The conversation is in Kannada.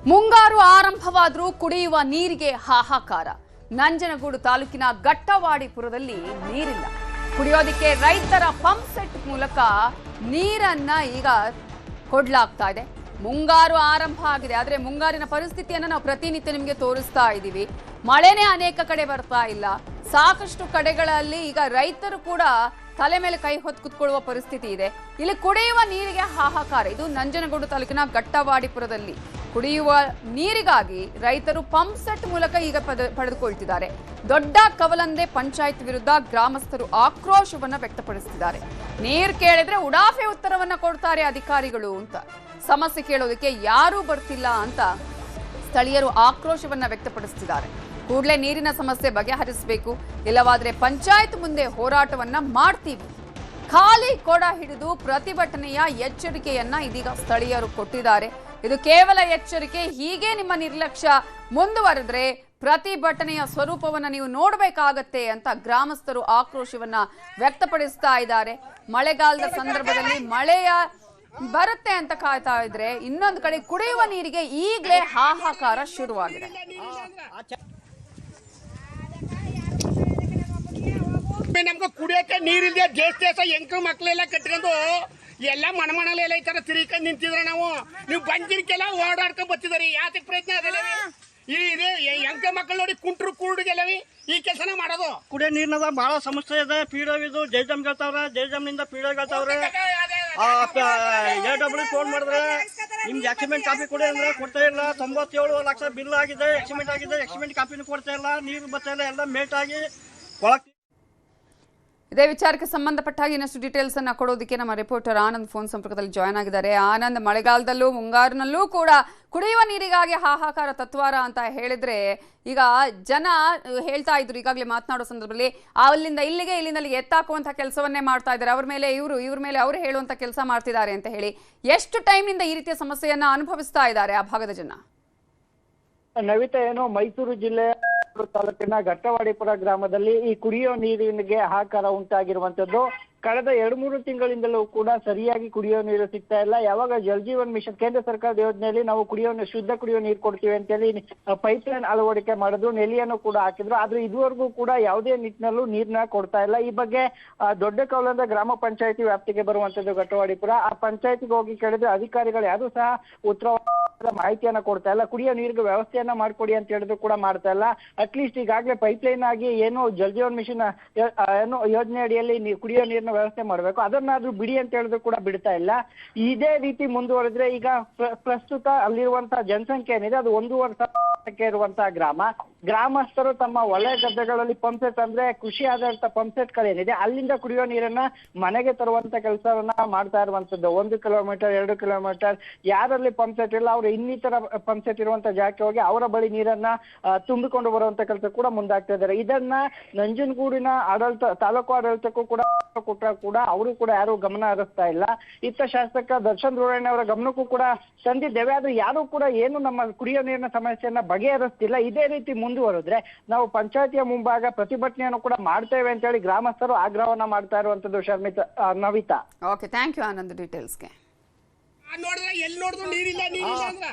ಮುಂಗಾರು ಆರಂಭವಾದರೂ ಕುಡಿಯುವ ನೀರಿಗೆ ಹಾಹಾಕಾರ. ನಂಜನಗೂಡು ತಾಲೂಕಿನ ಗಟ್ಟವಾಡಿಪುರದಲ್ಲಿ ನೀರಿಲ್ಲ. ಕುಡಿಯೋದಕ್ಕೆ ರೈತರ ಪಂಪ್ ಸೆಟ್ ಮೂಲಕ ನೀರನ್ನ ಈಗ ಕೊಡ್ಲಾಗ್ತಾ ಇದೆ. ಮುಂಗಾರು ಆರಂಭ ಆಗಿದೆ, ಆದರೆ ಮುಂಗಾರಿನ ಪರಿಸ್ಥಿತಿಯನ್ನು ನಾವು ಪ್ರತಿನಿತ್ಯ ನಿಮಗೆ ತೋರಿಸ್ತಾ ಇದ್ದೀವಿ. ಮಳೆನೇ ಅನೇಕ ಕಡೆ ಬರ್ತಾ ಇಲ್ಲ. ಸಾಕಷ್ಟು ಕಡೆಗಳಲ್ಲಿ ಈಗ ರೈತರು ಕೂಡ ತಲೆ ಮೇಲೆ ಕೈ ಹೊತ್ತು ಕುತ್ಕೊಳ್ಳುವ ಪರಿಸ್ಥಿತಿ ಇದೆ. ಇಲ್ಲಿ ಕುಡಿಯುವ ನೀರಿಗೆ ಹಾಹಾಕಾರ. ಇದು ನಂಜನಗೂಡು ತಾಲೂಕಿನ ಗಟ್ಟವಾಡಿಪುರದಲ್ಲಿ ಕುಡಿಯುವ ನೀರಿಗಾಗಿ ರೈತರು ಪಂಪ್ ಸೆಟ್ ಮೂಲಕ ಈಗ ಪಡೆದುಕೊಳ್ತಿದ್ದಾರೆ. ದೊಡ್ಡ ಕವಲಂದೆ ಪಂಚಾಯತ್ ವಿರುದ್ಧ ಗ್ರಾಮಸ್ಥರು ಆಕ್ರೋಶವನ್ನ ವ್ಯಕ್ತಪಡಿಸುತ್ತಿದ್ದಾರೆ. ನೀರು ಕೇಳಿದ್ರೆ ಉಡಾಫೆ ಉತ್ತರವನ್ನ ಕೊಡ್ತಾರೆ ಅಧಿಕಾರಿಗಳು ಅಂತ. ಸಮಸ್ಯೆ ಕೇಳೋದಕ್ಕೆ ಯಾರೂ ಬರ್ತಿಲ್ಲ ಅಂತ ಸ್ಥಳೀಯರು ಆಕ್ರೋಶವನ್ನ ವ್ಯಕ್ತಪಡಿಸುತ್ತಿದ್ದಾರೆ. ಕೂಡಲೇ ನೀರಿನ ಸಮಸ್ಯೆ ಬಗೆಹರಿಸಬೇಕು, ಇಲ್ಲವಾದ್ರೆ ಪಂಚಾಯತ್ ಮುಂದೆ ಹೋರಾಟವನ್ನ ಮಾಡ್ತೀವಿ. ಖಾಲಿ ಕೊಡ ಹಿಡಿದು ಪ್ರತಿಭಟನೆಯ ಎಚ್ಚರಿಕೆಯನ್ನ ಇದೀಗ ಸ್ಥಳೀಯರು ಕೊಟ್ಟಿದ್ದಾರೆ. ಇದು ಕೇವಲ ಎಚ್ಚರಿಕೆ. ಹೀಗೆ ನಿಮ್ಮ ನಿರ್ಲಕ್ಷ್ಯ ಮುಂದುವರೆದ್ರೆ ಪ್ರತಿಭಟನೆಯ ಸ್ವರೂಪವನ್ನ ನೀವು ನೋಡಬೇಕಾಗತ್ತೆ ಅಂತ ಗ್ರಾಮಸ್ಥರು ಆಕ್ರೋಶವನ್ನ ವ್ಯಕ್ತಪಡಿಸ್ತಾ ಇದ್ದಾರೆ. ಮಳೆಗಾಲದ ಸಂದರ್ಭದಲ್ಲಿ ಮಳೆಯ ಬರುತ್ತೆ ಅಂತ ಕಾಯ್ತಾ ಇದ್ರೆ ಇನ್ನೊಂದು ಕಡೆ ಕುಡಿಯುವ ನೀರಿಗೆ ಈಗಲೇ ಹಾಹಾಕಾರ ಶುರುವಾಗಿದೆ. ನಮ್ಗೆ ಕುಡಿಯಕ್ಕೆ ನೀರಿಲ್ಲದೆ ದೇಶ ಹೆಂಗ್ ಮಕ್ಳೆಲ್ಲ ಕಟ್ಕೊಂಡು ಎಲ್ಲ ಮಣಮಣಲೆಲ್ಲ ಈ ತರ ತಿರ್ಕೊಂಡು ನಿಂತಿದ್ರೆ ನೀವು ಬಂದಿರ್ಕೆಲ್ಲ ಓಡಾಡ್ಕೊಂಡ್ ಬರ್ತಿದಾರಿ. ಯಾತಕ್ ಪ್ರಯತ್ನ ಅದಲ್ಲ ಇದೆ ಹೆಂಕ ಮಕ್ಕಳು ನೋಡಿ ಕುಂಟ್ರು ಕೂಡಿಗೆಲ್ಲವಿ ಈ ಕೆಲಸನ ಮಾಡೋದು. ಕುಡಿಯೋ ನೀರಿನದ ಬಹಳ ಸಮಸ್ಯೆ ಇದೆ. ಪಿಡಬ್ಲ್ಯೂ ಜೈಜಮ್ ಹೇಳ್ತಾವ್ರೆ, ಜೈಜಮ್ನಿಂದ ಪಿಡಬ್ಲ್ಯೂ ಹೇಳ್ತಾವ್ರೆ. AW ಫೋನ್ ಮಾಡಿದ್ರೆ ನಿಮ್ಗೆ ಎಕ್ಸಿಮೆಂಟ್ ಕಾಪಿ ಕೊಡಿ ಅಂದ್ರೆ ಕೊಡ್ತಾ ಇಲ್ಲ. 97 ಲಕ್ಷ ಬಿಲ್ ಆಗಿದೆ, ಎಕ್ಸಿಮೆಂಟ್ ಆಗಿದೆ, ಎಕ್ಸಿಮೆಂಟ್ ಕಾಪಿನೂ ಕೊಡ್ತಾ ಇಲ್ಲ. ನೀರು ಬರ್ತಾ ಇಲ್ಲ, ಎಲ್ಲ ಮೇಟ್ ಆಗಿ ಕೊಳಕ್. ಇದೇ ವಿಚಾರಕ್ಕೆ ಸಂಬಂಧಪಟ್ಟ ಹಾಗೆ ಇನ್ನಷ್ಟು ಡೀಟೇಲ್ಸ್ ಅನ್ನ ಕೊಡೋದಕ್ಕೆ ನಮ್ಮ ರಿಪೋರ್ಟರ್ ಆನಂದ್ ಫೋನ್ ಸಂಪರ್ಕದಲ್ಲಿ ಜಾಯ್ನ್ ಆಗಿದ್ದಾರೆ. ಆನಂದ್, ಮಳೆಗಾಲದಲ್ಲೂ ಮುಂಗಾರಿನಲ್ಲೂ ಕೂಡ ಕುಡಿಯುವ ನೀರಿಗಾಗಿ ಹಾಹಾಕಾರ ತತ್ವಾರ ಅಂತ ಹೇಳಿದ್ರೆ ಈಗ ಜನ ಹೇಳ್ತಾ ಇದ್ರು, ಈಗಾಗಲೇ ಮಾತನಾಡೋ ಸಂದರ್ಭದಲ್ಲಿ ಅಲ್ಲಿಂದ ಇಲ್ಲಿಗೆ ಇಲ್ಲಿಂದ ಅಲ್ಲಿಗೆ ಎತ್ತಾಕುವಂತಹ ಕೆಲಸವನ್ನೇ ಮಾಡ್ತಾ ಇದ್ದಾರೆ. ಅವ್ರ ಮೇಲೆ ಇವ್ರ ಮೇಲೆ ಅವರು ಹೇಳುವಂತ ಕೆಲಸ ಮಾಡ್ತಿದ್ದಾರೆ ಅಂತ ಹೇಳಿ ಎಷ್ಟು ಟೈಮ್ನಿಂದ ಈ ರೀತಿಯ ಸಮಸ್ಯೆಯನ್ನ ಅನುಭವಿಸ್ತಾ ಇದ್ದಾರೆ ಆ ಭಾಗದ ಜನ? ನವಿತಾ, ಏನು ಮೈಸೂರು ಜಿಲ್ಲೆ ತಾಲೂಕಿನ ಗಟ್ಟವಾಡಿಪುರ ಗ್ರಾಮದಲ್ಲಿ ಈ ಕುಡಿಯೋ ನೀರಿನಿಗೆ ಹಾಹಾಕಾರ ಉಂಟಾಗಿರುವಂತದ್ದು. ಕಳೆದ 2-3 ತಿಂಗಳಿಂದಲೂ ಕೂಡ ಸರಿಯಾಗಿ ಕುಡಿಯೋ ನೀರು ಸಿಗ್ತಾ ಇಲ್ಲ. ಯಾವಾಗ ಜಲ್ ಜೀವನ್ ಮಿಷನ್ ಕೇಂದ್ರ ಸರ್ಕಾರದ ಯೋಜನೆಯಲ್ಲಿ ನಾವು ಶುದ್ಧ ಕುಡಿಯೋ ನೀರು ಕೊಡ್ತೀವಿ ಅಂತೇಳಿ ಪೈಪ್ ಲೈನ್ ಅಳವಡಿಕೆ ಮಾಡಿದ್ರು, ನೆಲೆಯನ್ನು ಕೂಡ ಹಾಕಿದ್ರು. ಆದ್ರೆ ಇದುವರೆಗೂ ಕೂಡ ಯಾವುದೇ ನಿಟ್ಟಿನಲ್ಲೂ ನೀರ್ನ ಕೊಡ್ತಾ ಇಲ್ಲ. ಈ ಬಗ್ಗೆ ದೊಡ್ಡ ಕೌಲಂದ ಗ್ರಾಮ ಪಂಚಾಯತಿ ವ್ಯಾಪ್ತಿಗೆ ಬರುವಂತದ್ದು ಗಟ್ಟವಾಡಿಪುರ. ಆ ಪಂಚಾಯತಿಗೆ ಹೋಗಿ ಕೇಳಿದ್ರೆ ಅಧಿಕಾರಿಗಳು ಯಾರು ಸಹ ಉತ್ತರವಾದ ಮಾಹಿತಿಯನ್ನ ಕೊಡ್ತಾ ಇಲ್ಲ. ಕುಡಿಯೋ ನೀರಿಗೆ ವ್ಯವಸ್ಥೆಯನ್ನ ಮಾಡ್ಕೊಡಿ ಅಂತ ಹೇಳಿದ್ರು ಕೂಡ ಮಾಡ್ತಾ ಇಲ್ಲ. ಅಟ್ಲೀಸ್ಟ್ ಈಗಾಗಲೇ ಪೈಪ್ ಲೈನ್ ಆಗಿ ಏನು ಜಲ್ ಜೀವನ್ ಮಿಷನ್ ಏನು ಯೋಜನೆ ಅಡಿಯಲ್ಲಿ ಕುಡಿಯೋ ನೀರಿನ ವ್ಯವಸ್ಥೆ ಮಾಡಬೇಕು, ಅದನ್ನಾದ್ರೂ ಬಿಡಿ ಅಂತ ಹೇಳಿದ್ರು ಕೂಡ ಬಿಡ್ತಾ ಇಲ್ಲ. ಇದೇ ರೀತಿ ಮುಂದುವರೆದ್ರೆ ಈಗ ಪ್ರಸ್ತುತ ಅಲ್ಲಿರುವಂತಹ ಜನಸಂಖ್ಯೆ ಏನಿದೆ ಅದು 1,500 ಇರುವಂತಹ ಗ್ರಾಮಸ್ಥರು ತಮ್ಮ ಹೊಲ ಗದ್ದೆಗಳಲ್ಲಿ ಪಂಪ್ ಸೆಟ್ ಅಂದ್ರೆ ಕೃಷಿ ಆಧಾರಿತ ಪಂಪ್ ಸೆಟ್ ಗಳೇನಿದೆ ಅಲ್ಲಿಂದ ಕುಡಿಯೋ ನೀರನ್ನ ಮನೆಗೆ ತರುವಂತ ಕೆಲಸವನ್ನ ಮಾಡ್ತಾ ಇರುವಂತದ್ದು. 1 ಕಿಲೋಮೀಟರ್ 2 ಕಿಲೋಮೀಟರ್ ಯಾರಲ್ಲಿ ಪಂಪ್ ಸೆಟ್ ಇಲ್ಲ ಅವರು ಇನ್ನಿತರ ಪಂಪ್ ಸೆಟ್ ಇರುವಂತ ಜಾಗಕ್ಕೆ ಹೋಗಿ ಅವರ ಬಳಿ ನೀರನ್ನ ತುಂಬಿಕೊಂಡು ಬರುವಂತ ಕೆಲಸ ಕೂಡ ಮುಂದಾಗ್ತಾ ಇದ್ದಾರೆ. ಇದನ್ನ ನಂಜನಗೂಡಿನ ತಾಲೂಕು ಆಡಳಿತಕ್ಕೂ ಕೂಡ ಅವರು ಕೂಡ ಯಾರು ಗಮನ ಹರಿಸ್ತಾ ಇಲ್ಲ. ಇತ್ತ ಶಾಸಕ ದರ್ಶನ್ ರೋಡಣ್ಣ ಅವರ ಗಮನಕ್ಕೂ ಕೂಡ ತಂದಿದ್ದೇವೆ, ಆದ್ರೆ ಯಾರು ಕೂಡ ಏನು ನಮ್ಮ ಕುಡಿಯೋ ನೀರಿನ ಸಮಸ್ಯೆಯನ್ನ ಬಗೆಹರಿಸ್ತಿಲ್ಲ. ಇದೇ ರೀತಿ ಮುಂದುವರೆದ್ರೆ ನಾವು ಪಂಚಾಯತಿಯ ಮುಂಭಾಗ ಪ್ರತಿಭಟನೆಯನ್ನು ಕೂಡ ಮಾಡ್ತೇವೆ ಅಂತ ಹೇಳಿ ಗ್ರಾಮಸ್ಥರು ಆಗ್ರಹವನ್ನ ಮಾಡ್ತಾ ಇರುವಂತದ್ದು. Navita, okay, thank you Anand ಡೀಟೇಲ್ಸ್ಗೆ. ನೋಡಿದ್ರೆ ಎಲ್ಲಿ ನೋಡಿದ್ರು ನೀರಿಲ್ಲ ಅಂದ್ರೆ